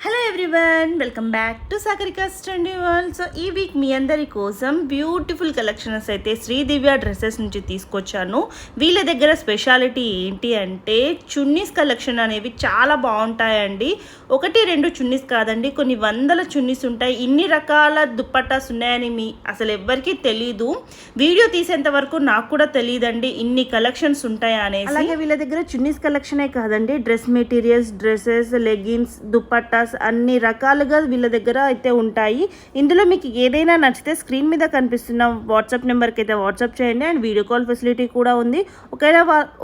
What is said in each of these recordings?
Hello everyone, welcome back to Sagarika's trendy world. So ఈ week మీ అందరి కోసం బ్యూటిఫుల్ కలెక్షన్స్ అయితే శ్రీదివ్య డ్రెస్సెస్ నుంచి తీసుకొచ్చాను. వీళ్ళ దగ్గర స్పెషాలిటీ ఏంటి అంటే చున్నీస్ కలెక్షన్ అనేవి చాలా బాగుంటాయండి. 1-2 చున్నీస్ కాదండి, కొన్ని వందల చున్నీస్ ఉంటాయి. ఇన్ని రకాల దుప్పట్టాస్ ఉన్నాయని అసలు ఎవ్వరికీ తెలీదు. వీడియో తీసేంత వరకు నాకు కూడా తెలియదండి ఇన్ని కలెక్షన్స్ ఉంటాయా అనేసి. అలాగే వీళ్ళ దగ్గర చున్నీస్ కలెక్షనే కాదండి, dress materials, dresses, leggings, dupattas అన్ని రకాలుగా వీళ్ళ దగ్గర అయితే ఉంటాయి. ఇందులో మీకు ఏదైనా నచ్చితే స్క్రీన్ మీద కనిపిస్తున్న వాట్సాప్ నెంబర్కి అయితే వాట్సాప్ చేయండి. అండ్ వీడియో కాల్ ఫెసిలిటీ కూడా ఉంది.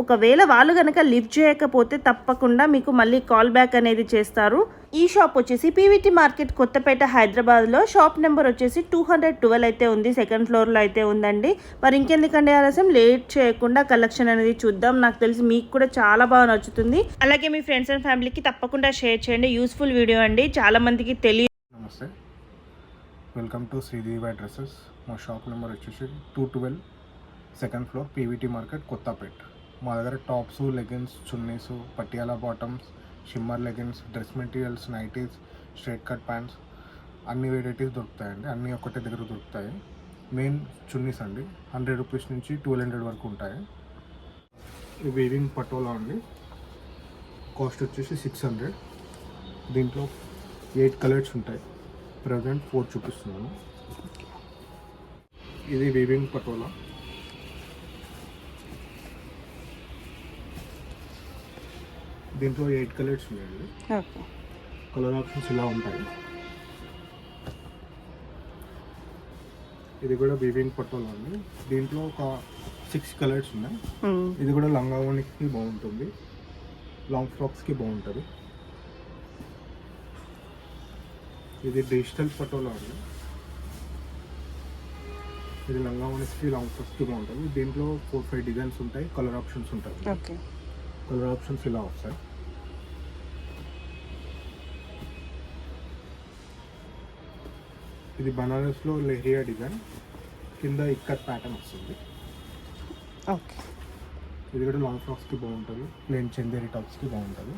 ఒకవేళ వాళ్ళు కనుక లిఫ్ట్ చేయకపోతే తప్పకుండా మీకు మళ్ళీ కాల్ బ్యాక్ అనేది చేస్తారు. ఈ షాప్ వచ్చేసి పీవీటీ మార్కెట్, కొత్తపేట, హైదరాబాద్లో. షాప్ నెంబర్ వచ్చేసి 212 అయితే ఉంది, సెకండ్ ఫ్లోర్లో అయితే ఉందండి. మరి ఇంకెందుకంటే ఆలస్యం, లేట్ చేయకుండా కలెక్షన్ అనేది చూద్దాం. నాకు తెలిసి మీకు కూడా చాలా బాగా నచ్చుతుంది. అలాగే మీ ఫ్రెండ్స్ అండ్ ఫ్యామిలీకి తప్పకుండా షేర్ చేయండి. యూస్ఫుల్ వీడియో అండి, చాలా మందికి తెలియదు. నమస్తే, వెల్కమ్ టు శ్రీదేవి డ్రెస్సెస్. మా షాప్ నెంబర్ వచ్చేసి 212, second floor, PVT market, Kothapeta. మా దగ్గర tops, leggings, chunnis, Patiala bottoms, shimmer leggings, dress materials, nighties, straight cut pants అన్ని వెరైటీస్ దొరుకుతాయండి. అన్నీ ఒకటే దగ్గర దొరుకుతాయి. మెయిన్ చున్నీస్ అండి 100 రూపీస్ నుంచి 1200 వరకు ఉంటాయి. ఈ వీవింగ్ పటోలా అండి, కాస్ట్ వచ్చేసి 600. దీంట్లో 8 కలర్స్ ఉంటాయి. ప్రజెంట్ 4 చూపిస్తున్నాను. ఇది వీవింగ్ పటోలా. దీంట్లో 8 కలర్స్ ఉన్నాయండి. కలర్ ఆప్షన్స్ ఇలా ఉంటాయి. ఇది కూడా వీవింగ్ పటోలా అండి. దీంట్లో ఒక 6 కలర్స్ ఉన్నాయి. ఇది కూడా లంగా ఓణికి బాగుంటుంది, లాంగ్ ఫ్రాక్స్కి బాగుంటుంది. ఇది డిజిటల్ పటోలా అండి. ఇది లంగా ఓణికి, లాంగ్ ఫ్రాక్స్కి బాగుంటుంది. దీంట్లో 4-5 డిజైన్స్ ఉంటాయి, కలర్ ఆప్షన్స్ ఉంటాయి. కలర్ ఆప్షన్స్ ఇలా వస్తాయి. ఇది బనారస్లో లెహరియా డిజైన్, కింద ఇక్కత్ ప్యాటర్న్ వస్తుంది. ఇది కూడా లాంగ్ ఫ్రాక్స్కి బాగుంటుంది, ప్లెయిన్ చందేరి టాప్స్కి బాగుంటుంది.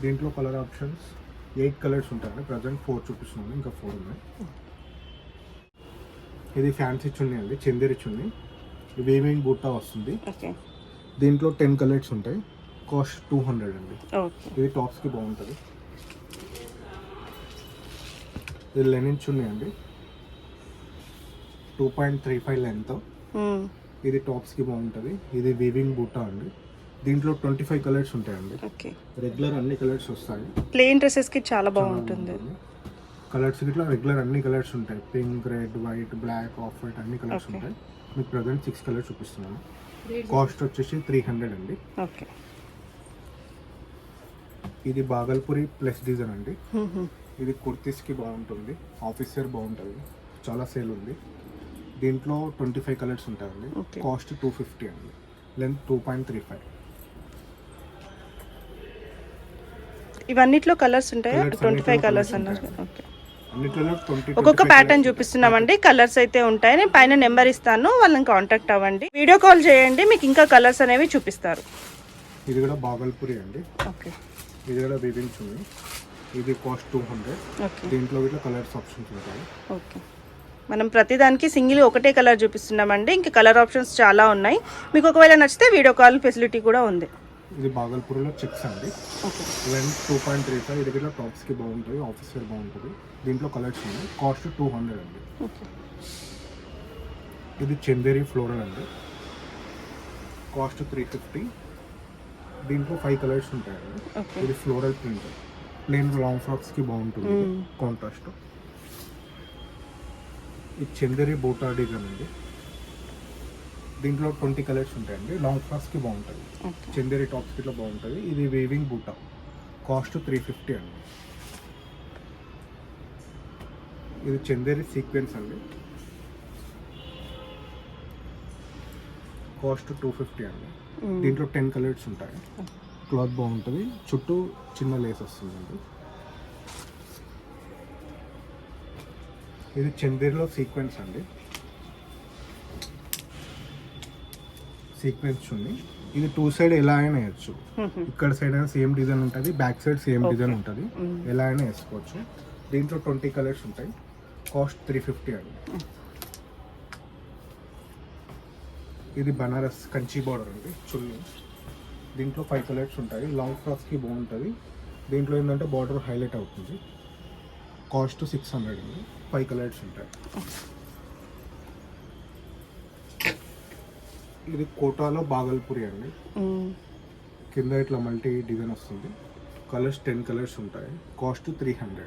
దీంట్లో కలర్ ఆప్షన్స్ 8 కలర్స్ ఉంటాయండి. ప్రజెంట్ 4 చూపిస్తున్నాను, ఇంకా 4 ఉన్నాయి. ఇది ఫ్యాన్సీ చున్నీ అండి, చందేరి చున్నీ. వీవింగ్ బూటా వస్తుంది. దీంట్లో 10 కలర్స్ ఉంటాయి. కాస్ట్ 200 అండి. ఇది టాప్స్కి బాగుంటుంది. ఇది లెనిన్ చున్నీ అండి, 2.35 లెంత్. ఇది టాప్స్కి బాగుంటుంది. ఇది వీవింగ్ బూటా అండి. దీంట్లో 25 కలర్స్ ఉంటాయండి. రెగ్యులర్ అన్ని కలర్స్ వస్తాయి. ప్లెయిన్ డ్రెస్సెస్కి చాలా బాగుంటుంది. కలర్స్ ఇట్లా రెగ్యులర్ అన్ని కలర్స్ ఉంటాయి. Pink, red, white, black, off white అన్ని కలర్స్ ఉంటాయి. మీకు ప్రజెంట్ 6 కలర్స్ చూపిస్తున్నాను. కాస్ట్ వచ్చేసి 300 అండి. ఇది బాగల్పూరి ప్లస్ డిజైన్ అండి. ఇది కుర్తీస్కి బాగుంటుంది, ఆఫీసర్ బాగుంటుంది, చాలా సేల్ ఉంది. దీంట్లో 25 కలర్స్ ఉంటాయండి. కాస్ట్ 250 అండి. లెంత్ 2.35. ఇవన్నిట్లో కలర్స్ ఉంటాయి, 25 కలర్స్ అన్నారు. అన్నిట్లో ఒక్కొక్క ప్యాటర్న్ చూపిస్తున్నామండి. కలర్స్ అయితే ఉంటాయి. నేను పైన నెంబర్ ఇస్తాను, వాళ్ళని కాంటాక్ట్ అవ్వండి, వీడియో కాల్ చేయండి, మీకు ఇంకా కలర్స్ అనేవి చూపిస్తారు. ఇది కూడా బాగల్పూరి అండి. ఇది కూడా వీవింగ్ చున్నీ. ఇది కాస్ట్ 200. దీంట్లో ఇట్లా కలర్స్ ఆప్షన్స్ ఉంటాయి. మనం ప్రతిదానికి సింగిల్ ఒకటే కలర్ చూపిస్తున్నామండి. ఇంకా కలర్ ఆప్షన్స్ చాలా ఉన్నాయి. మీకు ఒకవేళ నచ్చితే వీడియో కాల్ ఫెసిలిటీ కూడా ఉంది. ఇది బాగల్పూర్లో చెక్స్ అండి. ఇవన్నీ 2.35. ఇది ఇట్లా టాప్స్కి బాగుంటుంది, ఆఫీసర్ బాగుంటుంది. దీంట్లో కలర్స్ ఉన్నాయి. కాస్ట్ 200 అండి. ఇది చందేరి ఫ్లోరల్ అండి, కాస్ట్ 350. దీంట్లో 5 కలర్స్ ఉంటాయండి. ఇది ఫ్లోరల్ ప్రింట్, ప్లెయిన్ లాంగ్ ఫ్రాక్స్కి బాగుంటుంది, కాంట్రాస్ట్. ఇది చందేరి బోటా డిజైన్ అండి. దీంట్లో 20 కలర్స్ ఉంటాయండి. లాంగ్ ఫ్రాక్స్కి బాగుంటుంది, చందేరి టాప్స్కి ఇట్లా బాగుంటుంది. ఇది వీవింగ్ బూటా, కాస్ట్ 350 అండి. ఇది చందేరి సీక్వెన్స్ అండి, కాస్ట్ 250 అండి. దీంట్లో 10 కలర్స్ ఉంటాయి. క్లాత్ బాగుంటుంది, చుట్టూ చిన్న లేస్ వస్తుందండి. ఇది చందేరిలో సీక్వెన్స్ అండి, సీక్వెన్స్ చున్నీ. ఇది 2 సైడ్ ఎలా అయినా వేయచ్చు. ఇక్కడ సైడ్ అయినా సేమ్ డిజైన్ ఉంటుంది, బ్యాక్ సైడ్ సేమ్ డిజైన్ ఉంటుంది, ఎలా అయినా వేసుకోవచ్చు. దీంట్లో 20 కలర్స్ ఉంటాయి. కాస్ట్ 350 అండి. ఇది బనారస్ కంచి బార్డర్ అండి చున్నీ. దీంట్లో 5 కలర్స్ ఉంటాయి. లాంగ్ ఫ్రాక్స్కి బాగుంటుంది. దీంట్లో ఏంటంటే బార్డర్ హైలైట్ అవుతుంది. కాస్ట్ 600 అండి. 5 కలర్స్ ఉంటాయి. ఇది కోటాలో బాగల్పూరి అండి. కింద ఇట్లా మల్టీ డిజైన్ వస్తుంది. కలర్స్ 10 కలర్స్ ఉంటాయి. కాస్ట్ 300.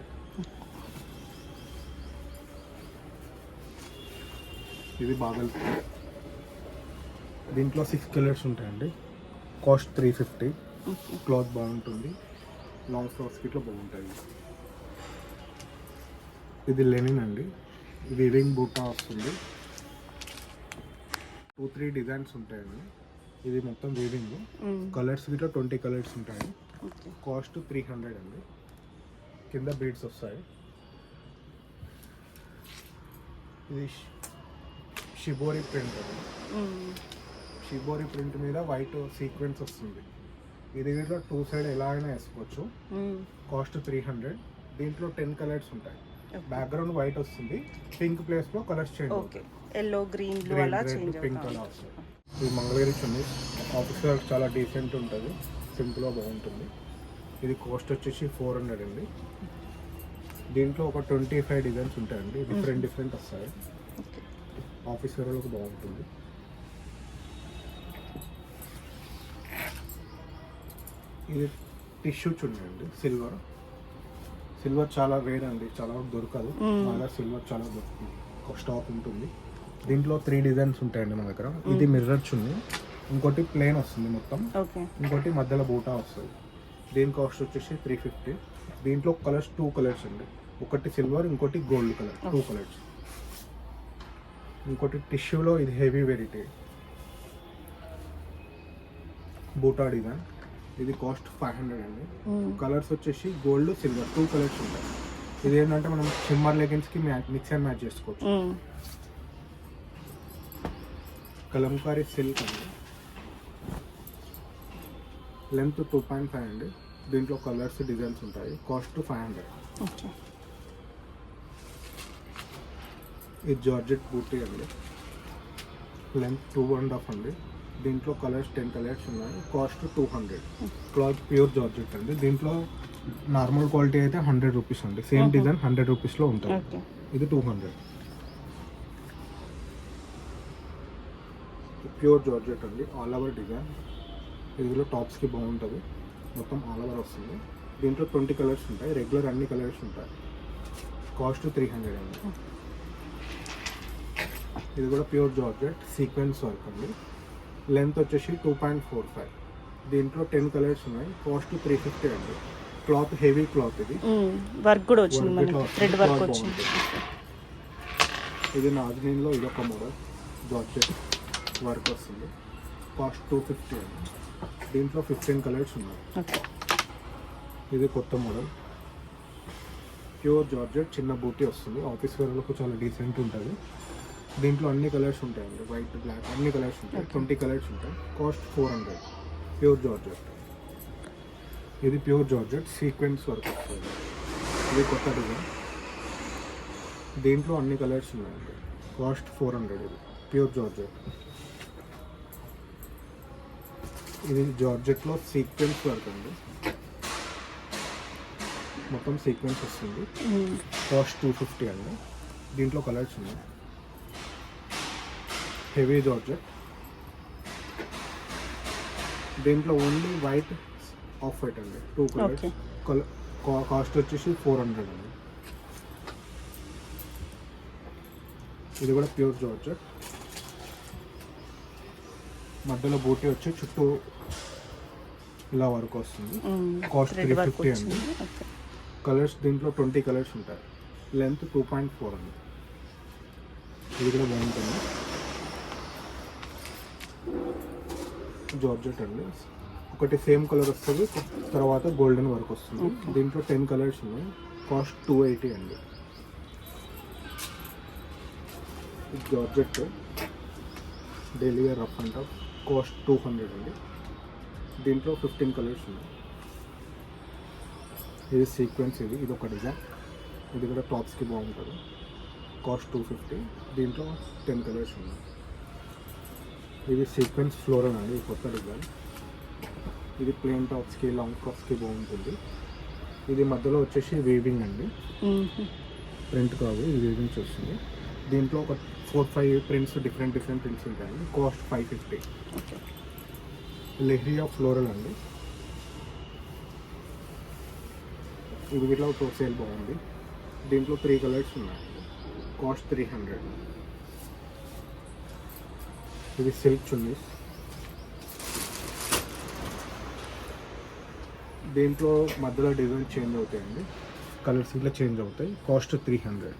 ఇది బాగల్పూరి. దీంట్లో 6 కలర్స్ ఉంటాయండి. కాస్ట్ 350. క్లాత్ బాగుంటుంది. లాంగ్ ఫ్రాక్స్కి ఇట్లా బాగుంటుంది. ఇది లెనిన్ అండి. ఇది రింగ్ బూటా వస్తుంది. 2-3 డిజైన్స్ ఉంటాయండి. ఇది మొత్తం వీవింగ్. కలర్స్ ఇట్లా 20 కలర్స్ ఉంటాయి. కాస్ట్ 300 అండి. కింద బీడ్స్ వస్తాయి. ఇది షిబోరి ప్రింట్ అండి. షిబోరి ప్రింట్ మీద వైట్ సీక్వెన్స్ వస్తుంది. ఇది ఇట్లా 2 సైడ్ ఎలా అయినా వేసుకోవచ్చు. కాస్ట్ 300. దీంట్లో 10 కలర్స్ ఉంటాయి. బ్యాక్గ్రౌండ్ వైట్ వస్తుంది. పింక్ ప్లేస్ లో కలర్స్ చేంజ్ అవుతాయి. ఎల్లో గ్రీన్ బ్లూ అలా చేంజ్ పింక్ అలా వస్తుంది. ఇది మంగళగిరి చున్నీ. ఆఫీస్ వర్క్ చాలా డీసెంట్ ఉంటుంది. సింపుల్గా బాగుంటుంది. ఇది కాస్ట్ వచ్చేసి 400 అండి. దీంట్లో ఒక 25 డిజైన్స్ ఉంటాయండి. డిఫరెంట్ వస్తాయి. ఆఫీస్ వేర్లకు బాగుంటుంది. ఇది టిష్యూ చున్నీ అండి. సిల్వర్ చాలా రేర్ అండి. చాలా దొరకదు. మా దగ్గర సిల్వర్ చాలా దొరుకుతుంది. స్టాక్ ఉంటుంది. దీంట్లో 3 డిజైన్స్ ఉంటాయండి మా దగ్గర. ఇది మిర్రర్ చున్నీ. ఇంకోటి ప్లేన్ వస్తుంది మొత్తం. ఇంకోటి మధ్యలో బూటా వస్తుంది. దీని కాస్ట్ వచ్చేసి 350. దీంట్లో కలర్స్ 2 కలర్స్ అండి. ఒకటి సిల్వర్, ఇంకోటి గోల్డ్ కలర్. 2 కలర్స్. ఇంకోటి టిష్యూలో ఇది హెవీ వెరైటీ బూటా డిజైన్. ఇది కాస్ట్ 500 అండి. కలర్స్ వచ్చేసి గోల్డ్, సిల్వర్ 2 కలర్స్ ఉంటాయి. ఇది ఏంటంటే మనం షిమ్మర్ లెగిన్స్కి మిక్స్ అండ్ మ్యాచ్ చేసుకోవచ్చు. కలంకారీ సిల్క్ అండి. లెంత్ 2.5 అండి. దీంట్లో కలర్స్ డిజైన్స్ ఉంటాయి. కాస్ట్ 500. ఇది జార్జెట్ బూటీ అండి. లెంత్ 2.5 అండి. దీంట్లో కలర్స్ 10 కలర్స్ ఉన్నాయి. కాస్ట్ 200. క్లాత్ ప్యూర్ జార్జెట్ అండి. దీంట్లో నార్మల్ క్వాలిటీ అయితే 100 రూపీస్ అండి. సేమ్ డిజైన్ 100 రూపీస్లో ఉంటుంది. ఇది 200. ప్యూర్ జార్జెట్ అండి. All over design. ఇందులో టాప్స్కి బాగుంటుంది. మొత్తం ఆల్ ఓవర్ వస్తుంది. దీంట్లో 20 కలర్స్ ఉంటాయి. రెగ్యులర్ అన్ని కలర్స్ ఉంటాయి. కాస్ట్ 300 అండి. ఇది కూడా ప్యూర్ జార్జెట్ సీక్వెన్స్ వర్క్ అండి. లెంత్ వచ్చేసి 2.45. దీంట్లో 10 కలర్స్ ఉన్నాయి. కాస్ట్ 350 అండి. Cloth heavy cloth. ఇది వర్క్ కూడా వచ్చింది మనకి. థ్రెడ్ వర్క్ వచ్చింది. ఇది నాజనీన్లో ఇదొక మోడల్ జార్జెట్ వర్క్ వస్తుంది. కాస్ట్ 250 అండి. దీంట్లో 15 కలర్స్ ఉన్నాయి. ఇది కొత్త మోడల్ ప్యూర్ జార్జెట్. చిన్న బూటీ వస్తుంది. ఆఫీస్ వేర్లకు చాలా డీసెంట్ ఉంటుంది. దీంట్లో అన్ని కలర్స్ ఉంటాయండి. వైట్, బ్లాక్ అన్ని కలర్స్ ఉంటాయి. 20 కలర్స్ ఉంటాయి. కాస్ట్ 400. Pure georgette. ఇది ప్యూర్ జార్జెట్ సీక్వెన్స్ వర్క్ వస్తుంది. ఇది కొత్త డిజైన్. దీంట్లో అన్ని కలర్స్ ఉన్నాయండి. కాస్ట్ 400. ఇది ప్యూర్ జార్జెట్. ఇది జార్జెట్లో సీక్వెన్స్ వర్క్ అండి. మొత్తం సీక్వెన్స్ వస్తుంది. కాస్ట్ 250 అండి. దీంట్లో కలర్స్ ఉన్నాయి. Heavy georgette. దీంట్లో ఓన్లీ వైట్, ఆఫ్ వైట్ అండి. 2 కలర్స్. కాస్ట్ వచ్చేసి 400 అండి. ఇది కూడా ప్యూర్ జార్జెట్. మధ్యలో బూటీ వచ్చి చుట్టూ ఇలా వర్క్ వస్తుంది. కాస్ట్ 350 అండి. కలర్స్ దీంట్లో 20 కలర్స్ ఉంటాయి. లెంత్ 2.4 అండి. ఇది కూడా బాగుంటుంది. జార్జెట్ అండి. ఒకటి సేమ్ కలర్ వస్తుంది, తర్వాత గోల్డెన్ వర్క్ వస్తుంది. దీంట్లో 10 కలర్స్ ఉన్నాయి. కాస్ట్ 280 అండి. Georgette daily wear rough and tough. Cost 200 అండి. దీంట్లో 15 కలర్స్ ఉన్నాయి. ఇది సీక్వెన్స్, ఇది ఒక డిజైన్. ఇది కూడా టాప్స్కి బాగుంటుంది. కాస్ట్ 250. దీంట్లో 10 కలర్స్ ఉన్నాయి. ఇది సీక్వెన్స్ ఫ్లోరల్ అండి, ఇది కొత్త డిజైన్. ఇది ప్లెయిన్ టాప్స్కి లాంగ్ టాప్స్కి బాగుంటుంది. ఇది మధ్యలో వచ్చేసి వీవింగ్ అండి, ప్రింట్ కాదు, ఇది వీవింగ్ వస్తుంది. దీంట్లో ఒక 4-5 ప్రింట్స్, డిఫరెంట్ ప్రింట్స్ ఉంటాయండి. కాస్ట్ 550. లెహరియా ఫ్లోరల్ అండి, ఇది ఇట్లా ఒక సేల్ బాగుంది. దీంట్లో 3 కలర్స్ ఉన్నాయండి. కాస్ట్ 300. ఇది సిల్క్ చున్నీస్. దీంట్లో మధ్యలో డిజైన్ చేంజ్ అవుతాయండి, కలర్స్ ఇట్లా చేంజ్ అవుతాయి. కాస్ట్ 300.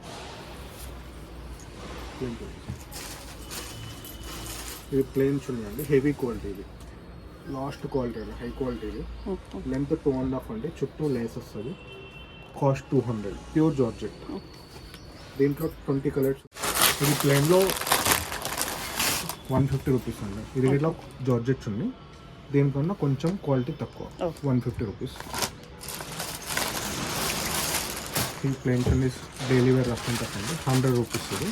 ఇది ప్లెయిన్ చున్నీ అండి, హెవీ క్వాలిటీ. ఇది లాస్ట్ క్వాలిటీ అండి, హై క్వాలిటీ. ఇది లెంత్ 2.5 అండి, చుట్టూ లేస్ వస్తుంది. కాస్ట్ 200. Pure georgette. దీంట్లో 20 కలర్స్. ఇది ప్లెయిన్లో 150 రూపీస్ అండి. ఇది ఇట్లా జార్జెట్ చున్నీ, దీనికన్నా కొంచెం క్వాలిటీ తక్కువ, 150 రూపీస్. ఈ ప్లెయిన్ చున్నీస్ డైలీ వేర్ రఫ్ంటఫ్ అండి, 100 రూపీస్. ఇది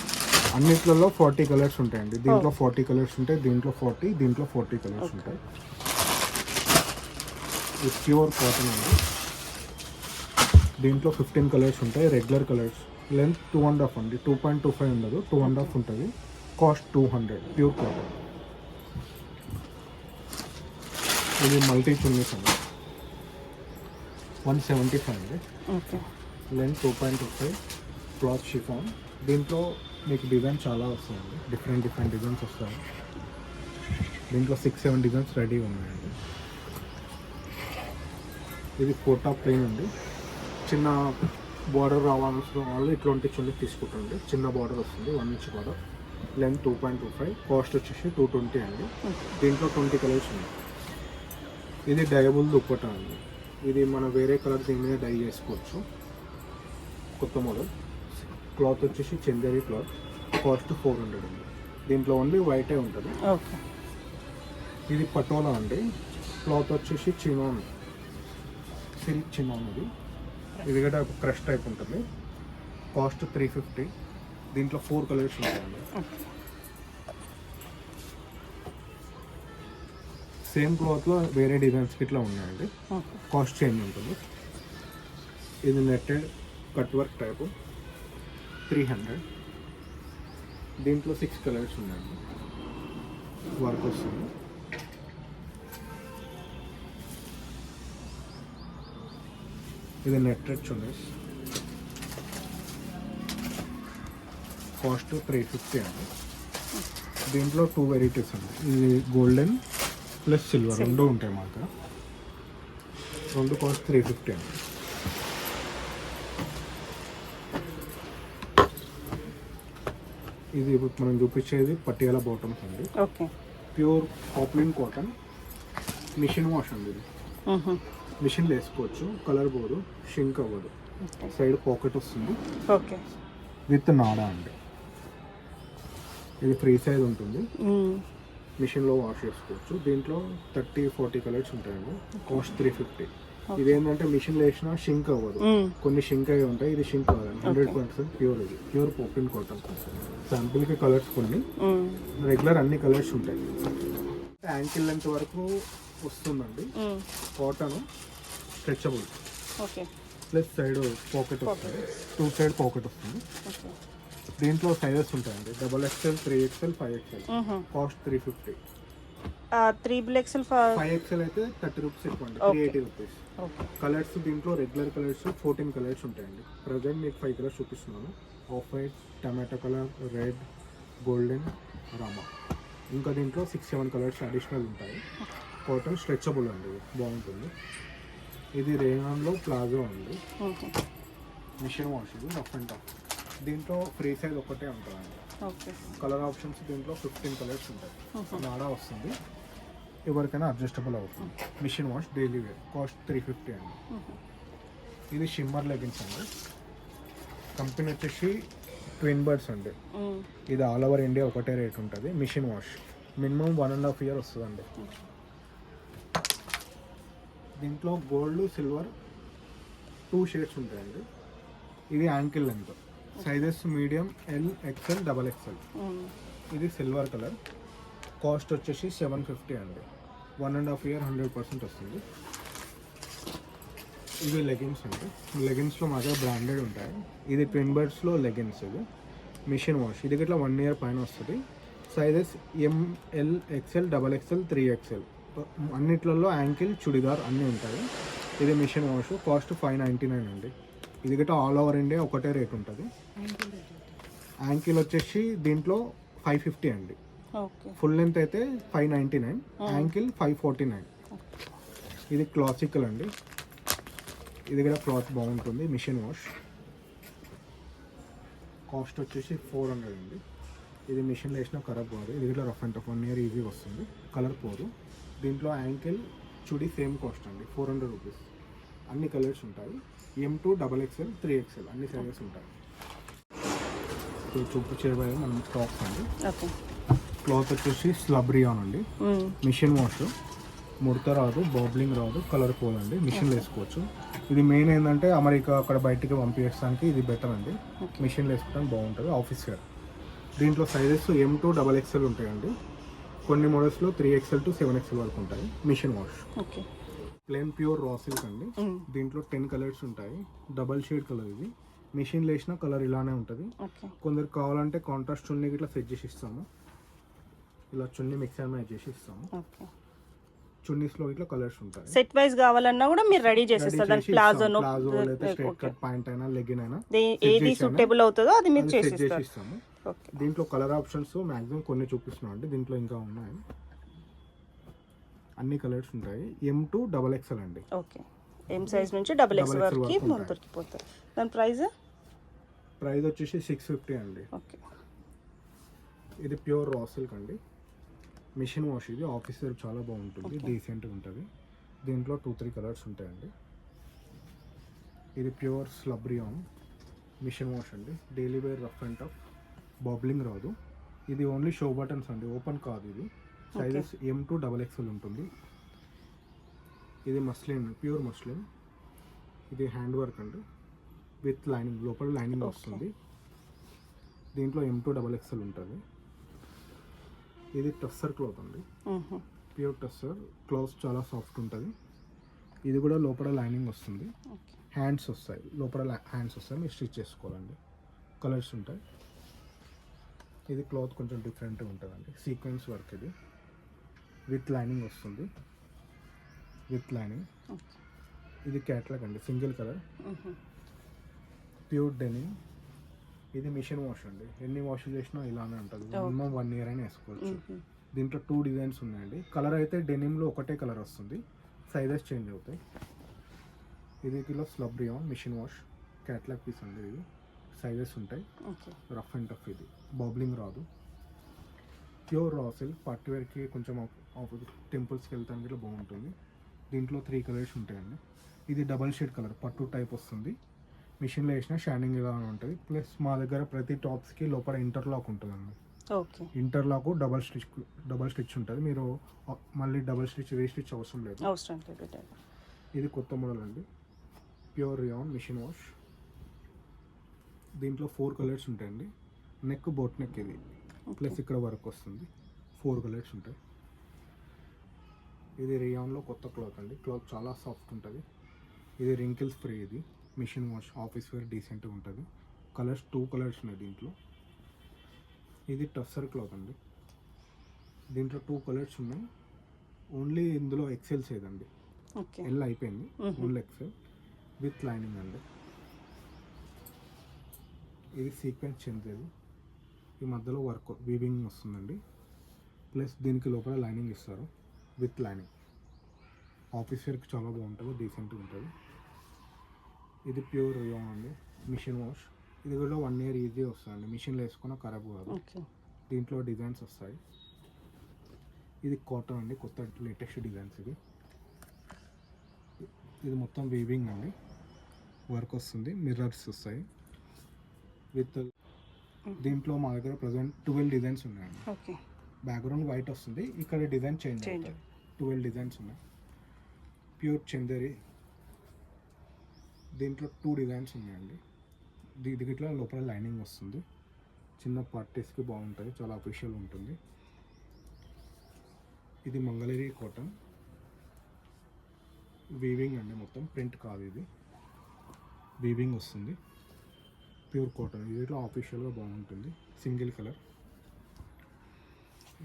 అన్నిట్లలో 40 కలర్స్ ఉంటాయండి. దీంట్లో 40 కలర్స్ ఉంటాయి, దీంట్లో 40, దీంట్లో 40 కలర్స్ ఉంటాయి. ఇది ప్యూర్ కాటన్ అండి. దీంట్లో 15 కలర్స్ ఉంటాయి, రెగ్యులర్ కలర్స్. లెంత్ 2.5 అండి, 2.25 ఉండదు, 2.5 ఉంటుంది. కాస్ట్ 200. Pure cotton. ఇది మల్టీ చున్నీస్ అండి, 175 అండి. Length 2.25, cloth chiffon. దీంట్లో మీకు డిజైన్ చాలా వస్తాయండి, డిఫరెంట్ డిజైన్స్ వస్తాయి. దీంట్లో 6-7 డిజైన్స్ రెడీ ఉన్నాయండి. ఇది కోటా ప్లెయిన్ అండి, చిన్న బార్డర్ రావాల్సిన వాళ్ళు ఇట్లాంటి చున్నీ తీసుకుంటుంది. చిన్న బార్డర్ వస్తుంది, 1 ఇంచ్ బార్డర్. లెంత్ 2.25, కాస్ట్ వచ్చేసి 220 అండి. దీంట్లో 20 కలర్స్ ఉన్నాయి. ఇది డయబుల్ దుప్పటా అండి, ఇది మనం వేరే కలర్ దీని మీద డై చేసుకోవచ్చు. కొత్త మోడల్. క్లాత్ వచ్చేసి చందేరి క్లాత్. కాస్ట్ 400 అండి. దీంట్లో ఓన్లీ వైటే ఉంటుంది. ఇది పటోలా అండి, క్లాత్ వచ్చేసి చినాన్, సిల్క్ చినాన్. ఇది కూడా క్రష్ టైప్ ఉంటుంది. కాస్ట్ 350. దీంట్లో 4 కలర్స్ ఉంటాయండి. సేమ్ క్లాత్లో వేరే డిజైన్స్ ఇట్లా ఉన్నాయండి, కాస్ట్ చేంజ్ ఉంటుంది. ఇది నెట్టెడ్ కట్ వర్క్ టైపు, 300. దీంట్లో 6 కలర్స్ ఉన్నాయండి, వర్క్ వస్తుంది. ఇది నెట్టెడ్ చున్నీస్, కాస్ట్ 350 అండి. దీంట్లో 2 వెరైటీస్ అండి. ఇది గోల్డెన్ ప్లస్ సిల్వర్ రెండు ఉంటాయి మా దగ్గర. రెండు కాస్ట్ 350 అండి. ఇది ఇప్పుడు మనం చూపించేది పటియాలా బాటమ్స్ అండి. Pure poplin cotton, machine wash అండి. ఇది మిషన్లో వేసుకోవచ్చు, కలర్ పోదు, షింక్ అవ్వదు. సైడ్ పాకెట్ వస్తుంది, విత్ నాడా అండి. ఇది ఫ్రీ సైజ్ ఉంటుంది, మిషన్లో వాష్ చేసుకోవచ్చు. దీంట్లో 30-40 కలర్స్ ఉంటాయండి. కాస్ట్ 350. ఇదేంటంటే మిషన్లో వేసినా షింక్ అవ్వదు, కొన్ని షింక్ అయ్యి ఉంటాయి. ఇది షింక్ అవ్వదు, 100% ప్యూర్. ఇది ప్యూర్ పాప్లిన్ కాటన్. శాంపుల్కి కలర్స్ కొన్ని, రెగ్యులర్ అన్ని కలర్స్ ఉంటాయి. యాంకిల్ లెంత్ వరకు వస్తుందండి. Cotton stretchable, plus side pocket వస్తుంది, 2 సైడ్ పాకెట్ వస్తుంది. దీంట్లో సైజెస్ ఉంటాయండి, XXL, 3XL, 5XL. Cost 350. 3XL 5XL అయితే 30 రూపీస్ ఇవ్వండి, 380 రూపీస్. కలర్స్ దీంట్లో రెగ్యులర్ కలర్స్ 14 కలర్స్ ఉంటాయండి. ప్రజెంట్ మీకు 5 కలర్స్ చూపిస్తున్నాను. Off white, tomato colour, red, golden, Rama. ఇంకా దీంట్లో 6-7 కలర్స్ అడిషనల్ ఉంటాయి. కాటన్ స్ట్రెచబుల్ అండి, బాగుంటుంది. ఇది రేగాన్లో ప్లాజో అండి, మిషన్ వాష్. ఇది రఫ్ అండ్ టఫ్. దీంట్లో ఫ్రీ సైజ్ ఒకటే ఉంటుందండి. కలర్ ఆప్షన్స్ దీంట్లో 15 కలర్స్ ఉంటాయి. నాడా వస్తుంది, ఎవరికైనా అడ్జస్టబుల్ అవుతుంది. Machine wash daily wear. Cost 350 అండి. ఇది షిమ్మర్ లెగిన్స్ అండి. కంపెనీ వచ్చేసి ట్విన్ బర్డ్స్ అండి. ఇది ఆల్ ఓవర్ ఇండియా ఒకటే రేట్ ఉంటుంది. మిషన్ వాష్ మినిమం 1.5 year వస్తుందండి. దీంట్లో గోల్డ్ సిల్వర్ 2 షేడ్స్ ఉంటాయండి. ఇది ankle length, sizes medium, L, XL, double XL. ఇది సిల్వర్ కలర్, కాస్ట్ వచ్చేసి 750 అండి. 1.5 year 100% వస్తుంది. ఇవి లెగిన్స్ అండి. లెగిన్స్లో మా దగ్గర బ్రాండెడ్ ఉంటాయి. ఇది ట్విన్ బర్డ్స్లో లెగిన్స్. ఇది మిషన్ వాష్. ఇది ఇట్లా 1 year పైన వస్తుంది. Sizes ML, XL, double XL, 3XL. అన్నిట్లలో యాంకిల్, చుడిదార్ అన్నీ ఉంటాయి. ఇది మిషన్ వాష్, కాస్ట్ 599 అండి. ఇది గట్రా ఆల్ ఓవర్ ఇండియా ఒకటే రేట్ ఉంటుంది. యాంకిల్ వచ్చేసి దీంట్లో 550 అండి. ఫుల్ లెంత్ అయితే 599, యాంకిల్ 549. ఇది క్లాసికల్ అండి. ఇది కూడా క్లాత్ బాగుంటుంది. మిషన్ వాష్, కాస్ట్ వచ్చేసి 400 అండి. ఇది మిషన్లో వేసినా ఖరాబ్ కాదు. ఇది కూడా రఫ్ అండ్ టఫ్ 1 year ఈజీగా వస్తుంది, కలర్ పోదు. దీంట్లో యాంకిల్, చుడి సేమ్ కాస్ట్ అండి, 400 రూపీస్. అన్ని కలర్స్ ఉంటాయి. M2, XXL, 3XL అన్ని సైజెస్ ఉంటాయి. చూపించేది మనం టాప్స్ అండి. క్లాత్ వచ్చేసి స్లబ్రియాన్ అండి. మిషన్ వాష్, ముడత రాదు, బాబ్లింగ్ రాదు, కలర్ పోదండి. మిషన్లో వేసుకోవచ్చు. ఇది మెయిన్ ఏంటంటే అమెరికా అక్కడ బయటికి పంపించడానికి ఇది బెటర్ అండి. మిషన్లో వేసుకోవడానికి బాగుంటుంది, ఆఫీస్ వేర్. దీంట్లో సైజెస్ M2, XXL ఉంటాయండి. కొన్ని మోడల్స్లో 3XL to 7XL వరకు ఉంటాయి. Machine wash, plain pure raw silk అండి. దీంట్లో 10 కలర్స్ ఉంటాయి. Double shade colour. ఇది మిషన్లో వేసిన కలర్ ఇలానే ఉంటుంది. కొందరు కావాలంటే కాంట్రాస్ట్ చున్నీ ఇట్లా సెట్ చేసి ఇస్తాము. ఇలా చున్నీ మిక్స్ అండ్ మ్యాచ్ చేసి ఇస్తాము. చున్నీస్లో ఇట్లా కలర్స్ ఉంటాయి. సెట్ వైస్ కావాలన్నా కూడా మీరు రెడీ చేసేస్తారు. దాని ప్లాజో లేదా స్ట్రైట్ కట్ ప్యాంట్ అయినా లెగ్గిన్ అయినా ఏది సూటబుల్ అవుతుందో అది మీరు చేసి ఇస్తాము. దీంట్లో కలర్ ఆప్షన్స్ మాక్సిమం కొన్ని చూపిస్తున్నాం అండి. దీంట్లో ఇంకా ఉన్నాయి. అన్ని కలర్స్ ఉంటాయి. M2, XXL అండి. ఓకే, M సైజ్ నుంచి XXL వరకు దొరికిపోతాయి. దాని ప్రైస్ వచ్చేసి 650 అండి. ఓకే, ఇది ప్యూర్ రా సిల్క్ అండి. Machine wash. ఇది ఆఫీస్ వేర్ చాలా బాగుంటుంది, డీసెంట్గా ఉంటుంది. దీంట్లో 2-3 కలర్స్ ఉంటాయండి. ఇది ప్యూర్ స్లబ్రియాన్ మిషన్ వాష్ అండి. Daily wear, rough and tough, bobbling రాదు. ఇది ఓన్లీ షో బటన్స్ అండి, ఓపెన్ కాదు. ఇది సైజెస్ M2, XXL ఉంటుంది. ఇది మస్లిన్, ప్యూర్ మస్లిన్. ఇది హ్యాండ్ వర్క్ అండి, విత్ లైనింగ్, లోపల లైనింగ్ వస్తుంది. దీంట్లో M2, XXL ఉంటుంది. ఇది టస్సర్ క్లాత్ అండి, ప్యూర్ టస్సర్ క్లాత్, చాలా సాఫ్ట్ ఉంటుంది. ఇది కూడా లోపల లైనింగ్ వస్తుంది. హ్యాండ్స్ వస్తాయి, లోపల హ్యాండ్స్ వస్తాయి, మీరు స్టిచ్ చేసుకోవాలండి. కలర్స్ ఉంటాయి. ఇది క్లాత్ కొంచెం డిఫరెంట్గా ఉంటుందండి, సీక్వెన్స్ వర్క్. ఇది విత్ లైనింగ్ వస్తుంది, విత్ లైనింగ్. ఇది క్యాట్లాగ్ అండి, సింగిల్ కలర్, ప్యూర్ డెనిమ్. ఇది మిషన్ వాష్ అండి. ఎన్ని వాష్ చేసినా ఇలానే ఉంటుంది. మినిమం 1 year అయినా వేసుకోవచ్చు. దీంట్లో 2 డిజైన్స్ ఉన్నాయండి. కలర్ అయితే డెనిమ్లో ఒకటే కలర్ వస్తుంది, సైజెస్ చేంజ్ అవుతాయి. ఇది కిలో స్లబ్రియాన్ మిషన్ వాష్, క్యాట్లాగ్ పీస్ అండి. ఇది సైజెస్ ఉంటాయి, రఫ్ అండ్ టఫ్. ఇది బాబ్లింగ్ రాదు, ప్యూర్ రా సిల్క్. పార్టీ వేర్కి కొంచెం టెంపుల్స్కి వెళ్తానికి ఇట్లా బాగుంటుంది. దీంట్లో 3 కలర్స్ ఉంటాయండి. ఇది డబల్ షేడ్ కలర్, పట్టు టైప్ వస్తుంది. మిషన్లో వేసిన షైనింగ్ ఇలా ఉంటుంది. ప్లస్ మా దగ్గర ప్రతి టాప్స్కి లోపల ఇంటర్లాక్ ఉంటుందండి. ఇంటర్లాక్ డబల్ స్టిచ్ ఉంటుంది. మీరు మళ్ళీ డబల్ స్టిచ్, రీస్టిచ్ అవసరం లేదు. ఇది కొత్త మోడల్ అండి, ప్యూర్ రియాన్ మిషన్ వాష్. దీంట్లో 4 కలర్స్ ఉంటాయండి. Neck, boat neck. ఇది ప్లస్ ఇక్కడ వర్క్ వస్తుంది. 4 కలర్స్ ఉంటాయి. ఇది రియాన్లో కొత్త క్లాత్ అండి. క్లాత్ చాలా సాఫ్ట్ ఉంటుంది. ఇది రింకిల్స్ ఫ్రీ. ఇది మిషన్ వాష్, ఆఫీస్ వేర్, డీసెంట్గా ఉంటుంది. కలర్స్ 2 కలర్స్ ఉన్నాయి దీంట్లో. ఇది టస్సర్ క్లాత్ అండి. దీంట్లో 2 కలర్స్ ఉన్నాయి. ఓన్లీ ఇందులో ఎక్సెల్స్ ఏదండి, ఎల్ అయిపోయింది, ఓన్లీ ఎక్సెల్ విత్ లైనింగ్ అండి. ఇది సీక్వెన్స్ చెందేది. ఈ మధ్యలో వర్క్ వీవింగ్ వస్తుందండి. ప్లస్ దీనికి లోపల లైనింగ్ ఇస్తారు, విత్ లైనింగ్. ఆఫీస్ వేర్కి చాలా బాగుంటుంది, డీసెంట్గా ఉంటుంది. ఇది ప్యూర్ రియాన్ అండి, మిషన్ వాష్. ఇది కూడా 1 year ఈజీ వస్తుందండి, మిషన్లో వేసుకున్న ఖరాబ్ కాదు. దీంట్లో డిజైన్స్ వస్తాయి. ఇది కాటన్ అండి, కొత్త లేటెస్ట్ డిజైన్స్. ఇది మొత్తం వీవింగ్ అండి, వర్క్ వస్తుంది, మిర్రర్స్ వస్తాయి విత్. దీంట్లో మా దగ్గర ప్రజెంట్ 12 డిజైన్స్ ఉన్నాయండి. బ్యాక్గ్రౌండ్ వైట్ వస్తుంది, ఇక్కడ డిజైన్ చేంజ్ అవుతుంది. 12 డిజైన్స్ ఉన్నాయి. ప్యూర్ చందేరి. దీంట్లో 2 డిజైన్స్ ఉన్నాయండి. ఇట్లా లోపల లైనింగ్ వస్తుంది. చిన్న పార్టీస్కి బాగుంటుంది, చాలా అఫీషియల్ ఉంటుంది. ఇది మంగళగిరి కాటన్ వీవింగ్ అండి, మొత్తం ప్రింట్ కాదు, ఇది వీవింగ్ వస్తుంది. ప్యూర్ కాటన్, ఇది ఇట్లా ఆఫీషియల్గా బాగుంటుంది. Single colour.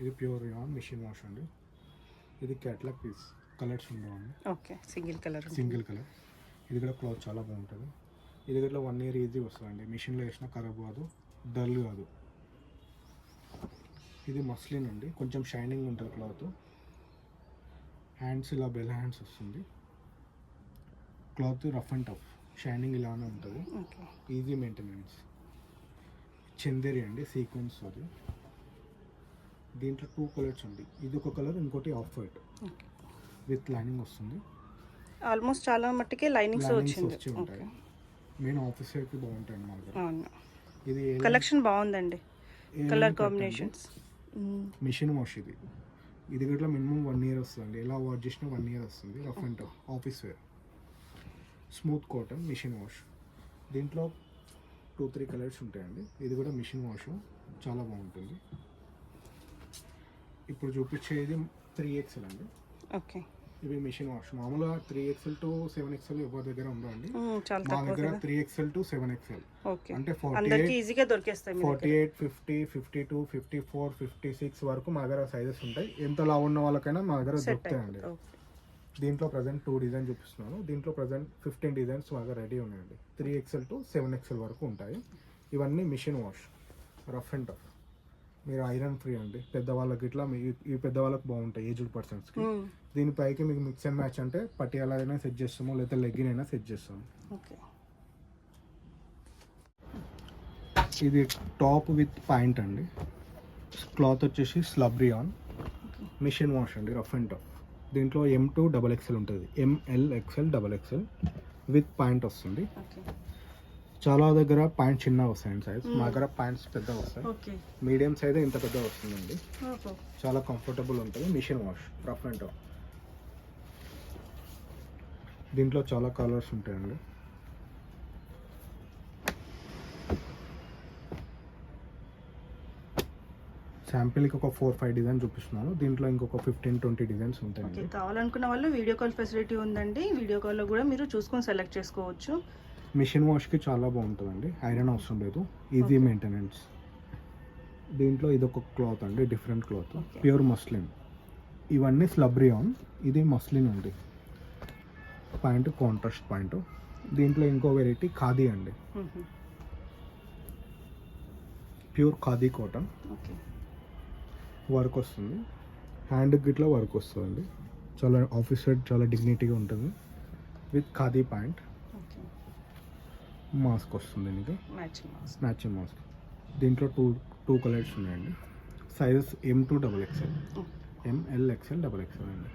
ఇది ప్యూర్ యాన్ మిషన్ వాష్ అండి. ఇది క్యాట్లాగ్ పీస్, కలర్స్ ఉండవండి. Okay, single colour. ఇది కూడా క్లాత్ చాలా బాగుంటుంది. ఇది ఇట్లా 1 ఇయర్ ఈజీ వస్తుందండి. మిషన్లో వేసినా ఖరాబ్ కాదు, డల్ కాదు. ఇది మస్లిన్ అండి, కొంచెం షైనింగ్ ఉంటుంది క్లాత్. హ్యాండ్స్ ఇలా బెల్ హ్యాండ్స్ వస్తుంది. Cloth rough and tough, shining ఇలానే ఉంటుంది. Easy maintenance. చందేరి అండి, సీక్వెన్స్ అది. దీంట్లో 2 కలర్స్ ఉంది. ఇది ఒక కలర్, ఇంకోటి ఆఫ్ వైట్ విత్ లైనింగ్ వస్తుంది. ఆల్మోస్ట్ చాలా మట్టుకే లైనింగ్స్ వచ్చి ఉంటాయి. మెయిన్ ఆఫీస్ వేర్కి బాగుంటాయి మా దగ్గర. ఇది కలెక్షన్ బాగుందండి, కలర్ కాంబినేషన్స్. మిషన్ వాష్ ఇది కూడా మినిమం 1 ఇయర్ వస్తుంది. ఎలా వాష్ చేసినా 1 ఇయర్ వస్తుంది. Rough and tough office wear. Smooth cotton machine wash. దీంట్లో 2-3 కలర్స్ ఉంటాయండి. ఇది కూడా మిషన్ వాష్, చాలా బాగుంటుంది. ఇప్పుడు చూపించేది 3XL అండి. ఓకే, ఇవి మిషన్ వాష్. మామూలుగా 3XL to 7XL ఎవరి దగ్గర ఉండవండి. చాలా మా దగ్గర 3XL to 7XL. ఓకే, అంటే అందరికీ ఈజీగా దొరికేస్తాయి. 48, 50, 52, 54, 56 వరకు మా దగ్గర సైజెస్ ఉంటాయి. ఎంత లావు ఉన్న వాళ్ళకైనా మా దగ్గర దొరుకుతాయండి. దీంట్లో ప్రజెంట్ 2 డిజైన్ చూపిస్తున్నాను. దీంట్లో ప్రజెంట్ 15 డిజైన్స్ మా దగ్గర రెడీ ఉన్నాయండి. 3XL to 7XL వరకు ఉంటాయి. ఇవన్నీ machine wash, rough and tough. మీరు ఐరన్ ఫ్రీ అండి. పెద్దవాళ్ళకి ఇట్లా ఈ పెద్దవాళ్ళకి బాగుంటాయి, ఏజ్డ్ పర్సన్స్కి. దీనిపైకి మీకు మిక్స్ అండ్ మ్యాచ్ అంటే పటియాలా అయినా సెట్ చేస్తాము, లేదా లెగ్గిన్ అయినా సెట్ చేస్తాము. ఇది టాప్ విత్ పాయింట్ అండి. క్లాత్ వచ్చేసి స్లబ్రియాన్. మిషన్ వాష్ అండి, రఫ్ అండ్ టఫ్. దీంట్లో M2 XXL ఉంటుంది, ML XL XXL with point వస్తుంది. చాలా దగ్గర పాయింట్ చిన్న వస్తాయండి సైజ్. మా దగ్గర పాయింట్స్ పెద్ద వస్తాయి. మీడియం సైజ్ ఇంత పెద్ద వస్తుందండి. చాలా కంఫర్టబుల్ ఉంటుంది. Machine wash, rough and tough. దీంట్లో చాలా కలర్స్ ఉంటాయండి. శాంపిల్కి ఒక 4-5 డిజైన్ చూపిస్తున్నాను. దీంట్లో ఇంకొక 15-20 డిజైన్స్ ఉంటాయి. కావాలనుకున్న వాళ్ళు వీడియో కాల్ ఫెసిలిటీ ఉందండి. వీడియో కాల్లో కూడా మీరు చూసుకొని సెలెక్ట్ చేసుకోవచ్చు. మిషన్ వాష్కి చాలా బాగుంటుందండి, ఐరన్ అవసరం లేదు, ఈజీ మెయింటెనెన్స్. దీంట్లో ఇదొక క్లాత్ అండి, డిఫరెంట్ క్లాత్, ప్యూర్ మస్లిన్. ఇవన్నీ స్లబ్రియాన్, ఇది మస్లిన్ అండి. Point contrast point. దీంట్లో ఇంకో వెరైటీ ఖాదీ అండి, ప్యూర్ ఖాదీ కాటన్. వర్క్ వస్తుంది, హ్యాండ్కి ఇట్లా వర్క్ వస్తుందండి. చాలా ఆఫీస్ వేర్, చాలా డిగ్నిటీగా ఉంటుంది. With khadi point. మాస్క్ వస్తుంది, ఇది మ్యాచింగ్ మాస్క్. దీంట్లో 2 కలర్స్ ఉన్నాయండి. Sizes M2 XXL, ML XL XXL అండి.